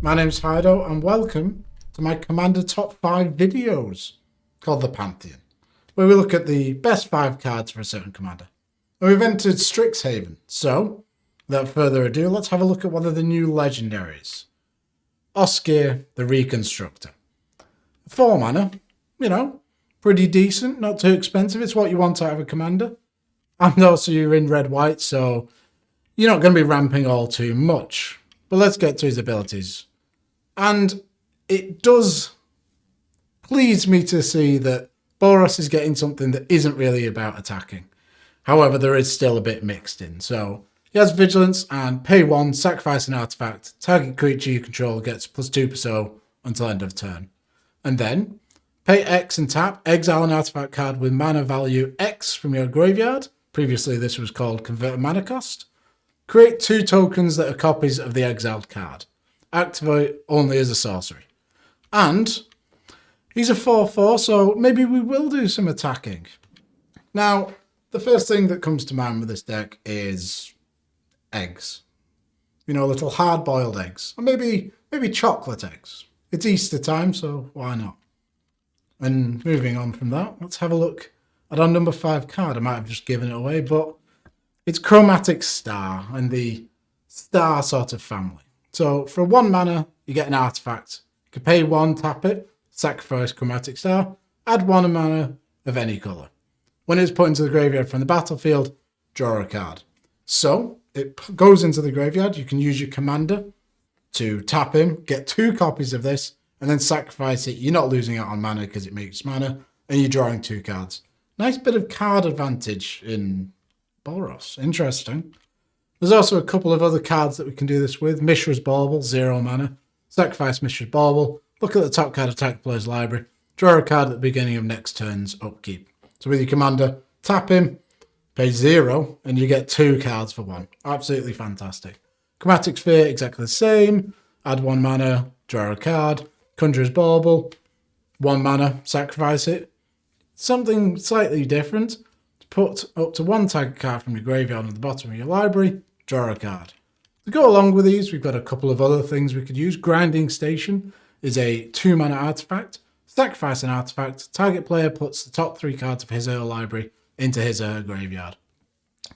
My name's Hydo and welcome to my Commander Top 5 videos called the Pantheon, where we look at the best 5 cards for a certain commander. And we've entered Strixhaven, so without further ado, let's have a look at one of the new legendaries. Osgir, the Reconstructor. 4 mana, pretty decent, not too expensive. It's what you want out of a commander. And also you're in red-white, so you're not going to be ramping all too much. But let's get to his abilities. And it does please me to see that Boros is getting something that isn't really about attacking. However, there is still a bit mixed in. So he has Vigilance and pay 1, sacrifice an artifact. Target creature you control gets +2 per so until end of turn. And then pay X and tap, exile an artifact card with mana value X from your graveyard. Previously this was called Convert Mana Cost. Create 2 tokens that are copies of the exiled card. Activate only as a sorcery. And he's a 4/4, so maybe we will do some attacking. Now, the first thing that comes to mind with this deck is eggs. Little hard-boiled eggs. Or maybe chocolate eggs. It's Easter time, so why not? And moving on from that, let's have a look at our number 5 card. I might have just given it away, but it's Chromatic Star and the Star sort of family. So for 1 mana, you get an artifact. You can pay 1, tap it, sacrifice Chromatic Star, add 1 mana of any colour. When it's put into the graveyard from the battlefield, draw a card. So it goes into the graveyard. You can use your commander to tap him, get 2 copies of this, and then sacrifice it. You're not losing out on mana because it makes mana, and you're drawing 2 cards. Nice bit of card advantage in Boros. Interesting. There's also a couple of other cards that we can do this with. Mishra's Bauble, 0 mana. Sacrifice Mishra's Bauble. Look at the top card of attack player's library. Draw a card at the beginning of next turn's upkeep. So with your commander, tap him, pay 0, and you get 2 cards for 1. Absolutely fantastic. Chromatic Sphere, exactly the same. Add 1 mana, draw a card. Conjurer's Bauble, 1 mana, sacrifice it. Something slightly different. Put up to 1 tag card from your graveyard at the bottom of your library, draw a card. To go along with these, we've got a couple of other things we could use. Grinding Station is a 2 mana artifact. Sacrifice an artifact. Target player puts the top 3 cards of his or her library into his or her graveyard.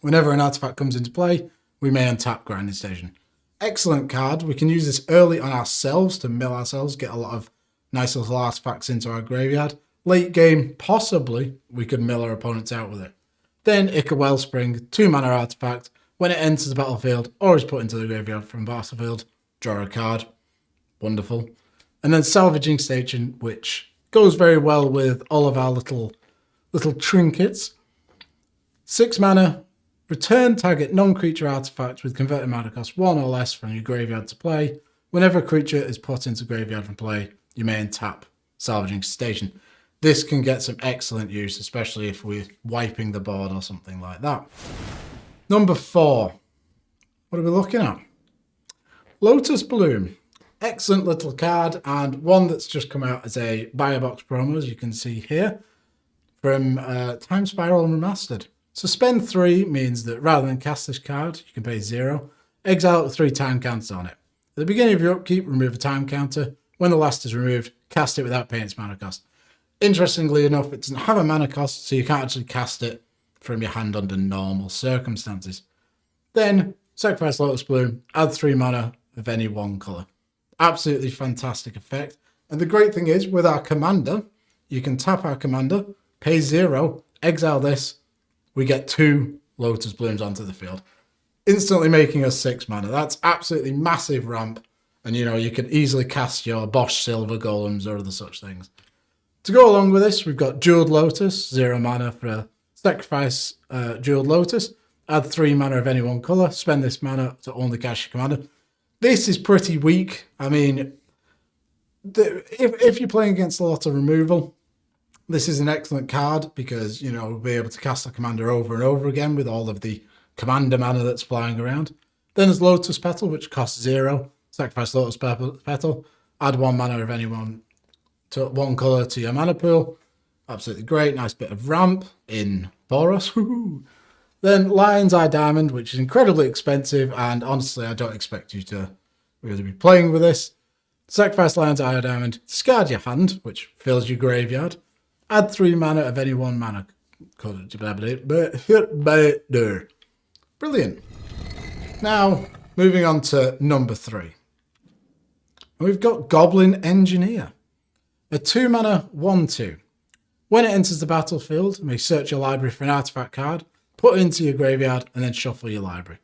Whenever an artifact comes into play, we may untap Grinding Station. Excellent card. We can use this early on ourselves to mill ourselves, get a lot of nice little artifacts into our graveyard. Late game, possibly, we could mill our opponents out with it. Then Ica Wellspring, 2 mana artifact. When it enters the battlefield or is put into the graveyard from battlefield, draw a card. Wonderful. And then Salvaging Station, which goes very well with all of our little trinkets. 6 mana, return target non-creature artifact with converted mana cost 1 or less from your graveyard to play. Whenever a creature is put into graveyard from play, you may untap Salvaging Station. This can get some excellent use, especially if we're wiping the board or something like that. Number 4. What are we looking at? Lotus Bloom. Excellent little card, and one that's just come out as a buy box promo, as you can see here, from Time Spiral Remastered. So spend 3 means that rather than cast this card, you can pay 0. Exile with 3 time counters on it. At the beginning of your upkeep, remove a time counter. When the last is removed, cast it without paying its mana cost. Interestingly enough, it doesn't have a mana cost, so you can't actually cast it from your hand under normal circumstances. Then, sacrifice Lotus Bloom, add 3 mana of any 1 colour. Absolutely fantastic effect. And the great thing is, with our commander, you can tap our commander, pay 0, exile this, we get 2 Lotus Blooms onto the field. Instantly making us 6 mana. That's absolutely massive ramp. And you could easily cast your Bosch Silver Golems or other such things. To go along with this, we've got Jeweled Lotus, 0 mana for a sacrifice Jeweled Lotus. Add 3 mana of any 1 colour. Spend this mana to only cast your commander. This is pretty weak. I mean, if you're playing against a lot of removal, this is an excellent card because, we'll be able to cast the commander over and over again with all of the commander mana that's flying around. Then there's Lotus Petal, which costs 0. Sacrifice Lotus Petal. Add 1 mana of any 1 colour to your mana pool. Absolutely great. Nice bit of ramp in Boros. Woohoo! Then Lion's Eye Diamond, which is incredibly expensive, and honestly, I don't expect you to really be playing with this. Sacrifice Lion's Eye Diamond, discard your hand, which fills your graveyard. Add 3 mana of any 1 mana colour. Brilliant. Now, moving on to number 3. We've got Goblin Engineer. A 2 mana 1/2. When it enters the battlefield, you may search your library for an artifact card, put it into your graveyard, and then shuffle your library.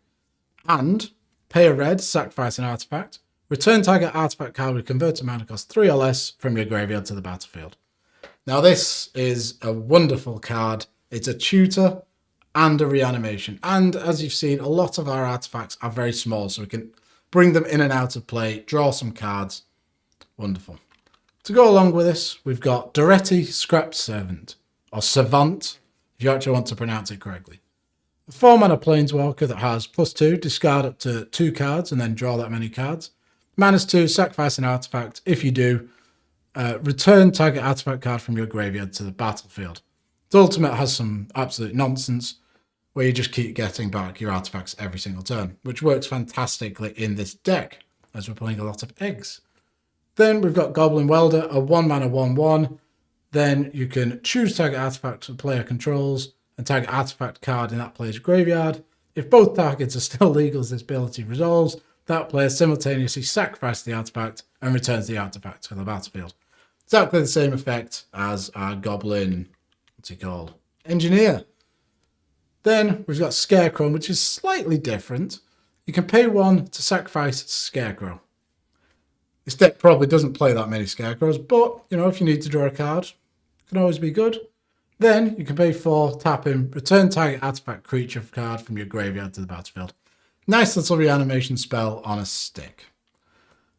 And pay a red, sacrifice an artifact. Return target artifact card with converted mana cost 3 or less from your graveyard to the battlefield. Now this is a wonderful card. It's a tutor and a reanimation. And as you've seen, a lot of our artifacts are very small, so we can bring them in and out of play, draw some cards. Wonderful. To go along with this, we've got Doretti Scrap Servant, or Savant, if you actually want to pronounce it correctly. A 4 mana planeswalker that has +2, discard up to 2 cards and then draw that many cards. -2, sacrifice an artifact. If you do, return target artifact card from your graveyard to the battlefield. The ultimate has some absolute nonsense where you just keep getting back your artifacts every single turn, which works fantastically in this deck as we're playing a lot of eggs. Then we've got Goblin Welder, a 1 mana 1/1. Then you can choose target artifact the player controls and target artifact card in that player's graveyard. If both targets are still legal as this ability resolves, that player simultaneously sacrifices the artifact and returns the artifact to the battlefield. Exactly the same effect as our Goblin, what's he called? Engineer. Then we've got Scarecrow, which is slightly different. You can pay 1 to sacrifice Scarecrow. This deck probably doesn't play that many Scarecrows, but, you know, if you need to draw a card, it can always be good. Then you can pay 4, tap him, return target artifact creature card from your graveyard to the battlefield. Nice little reanimation spell on a stick.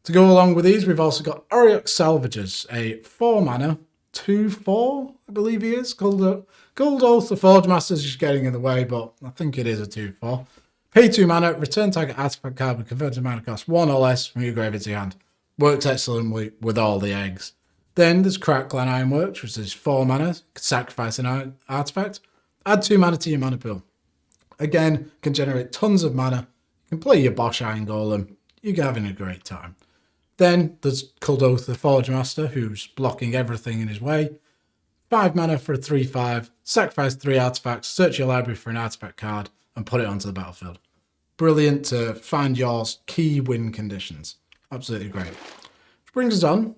To go along with these, we've also got Auriok Salvagers, a 4 mana, 2/4, I believe he is. Gold Oath, the Forge Master's just getting in the way, but I think it is a 2/4. Pay 2 mana, return target artifact card with converted mana cost 1 or less from your graveyard to your hand. Works excellently with all the eggs. Then there's Crackling Ironworks, which is 4 mana, sacrifice an artifact. Add 2 mana to your mana pool. Again, can generate tons of mana. You can play your Bosch Iron Golem. You're having a great time. Then there's Kuldoth, the Forge Master, who's blocking everything in his way. 5 mana for a 3/5. Sacrifice 3 artifacts, search your library for an artifact card, and put it onto the battlefield. Brilliant to find your key win conditions. Absolutely great. Which brings us on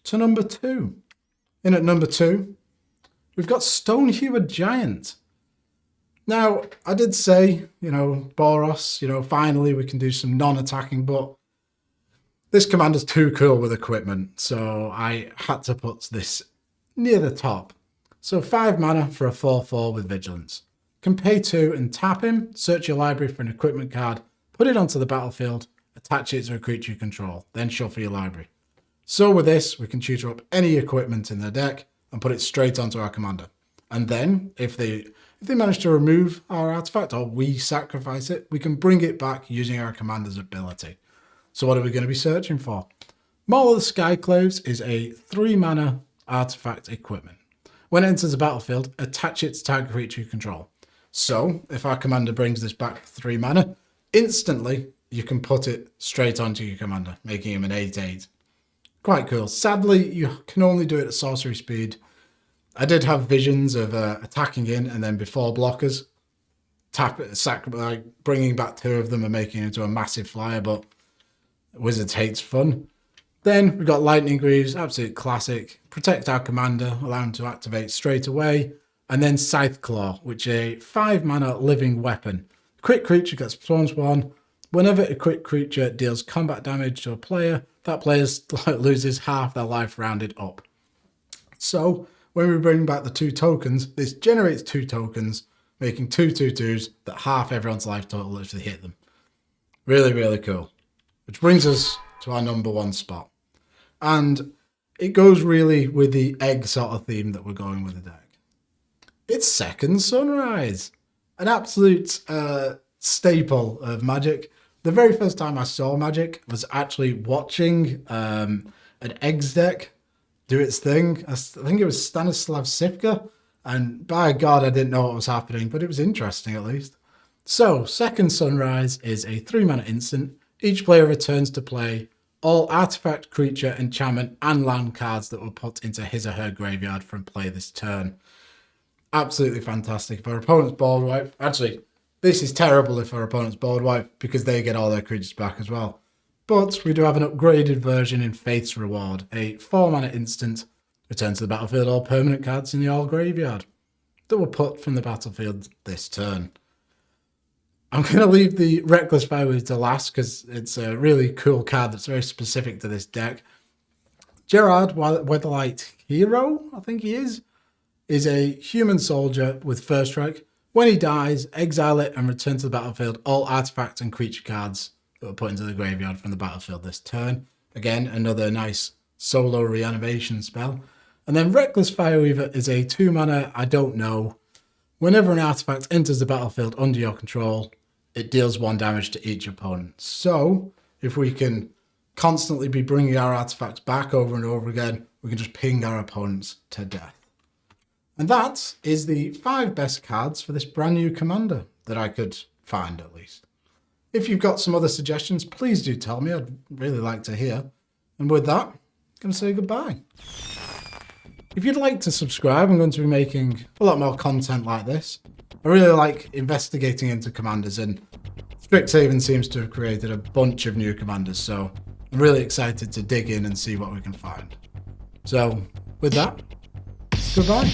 to number 2. In at number 2, we've got Stonehewer Giant. Now, I did say, Boros, finally we can do some non-attacking, but this commander's too cool with equipment, so I had to put this near the top. So 5 mana for a 4/4 with Vigilance. Can pay 2 and tap him, search your library for an equipment card, put it onto the battlefield, attach it to a creature you control, then shuffle your library. So with this, we can tutor up any equipment in the deck and put it straight onto our commander. And then, if they manage to remove our artifact or we sacrifice it, we can bring it back using our commander's ability. So what are we going to be searching for? Maul of the Skyclaves is a 3 mana artifact equipment. When it enters the battlefield, attach it to target creature you control. So, if our commander brings this back for 3 mana, instantly you can put it straight onto your commander, making him an 8/8. Quite cool. Sadly, you can only do it at sorcery speed. I did have visions of attacking in and then before blockers, bringing back 2 of them and making it into a massive flyer, but Wizards hates fun. Then we've got Lightning Greaves, absolute classic. Protect our commander, allow him to activate straight away. And then Scythe Claw, which is a 5 mana living weapon. Quick creature gets +1/+1. Whenever a quick creature deals combat damage to a player, that player loses half their life rounded up. So when we bring back the 2 tokens, this generates 2 tokens, making 2 2/2s that half everyone's life total if they hit them. Really, really cool. Which brings us to our number 1 spot. And it goes really with the egg sort of theme that we're going with the deck. It's Second Sunrise. An absolute staple of Magic. The very first time I saw Magic was actually watching an eggs deck do its thing. I think it was Stanislav Sivka. And by God, I didn't know what was happening, but it was interesting at least. So, Second Sunrise is a 3 mana instant. Each player returns to play all artifact, creature, enchantment, and land cards that were put into his or her graveyard from play this turn. Absolutely fantastic. If our opponent's board wipe, actually, this is terrible if our opponent's board wipe because they get all their creatures back as well. But we do have an upgraded version in Faith's Reward, a 4-mana instant, return to the battlefield all permanent cards in your graveyard that were put from the battlefield this turn. I'm going to leave the Reckless Fire to last because it's a really cool card that's very specific to this deck. Gerard Weatherlight Hero, I think he is a human soldier with first strike. When he dies, exile it and return to the battlefield all artifact and creature cards that were put into the graveyard from the battlefield this turn. Again, another nice solo reanimation spell. And then Reckless Fireweaver is a 2-mana, I don't know. Whenever an artifact enters the battlefield under your control, it deals 1 damage to each opponent. So, if we can constantly be bringing our artifacts back over and over again, we can just ping our opponents to death. And that is the 5 best cards for this brand new commander that I could find, at least. If you've got some other suggestions, please do tell me. I'd really like to hear. And with that, I'm going to say goodbye. If you'd like to subscribe, I'm going to be making a lot more content like this. I really like investigating into commanders, and Strixhaven seems to have created a bunch of new commanders, so I'm really excited to dig in and see what we can find. So, with that, goodbye.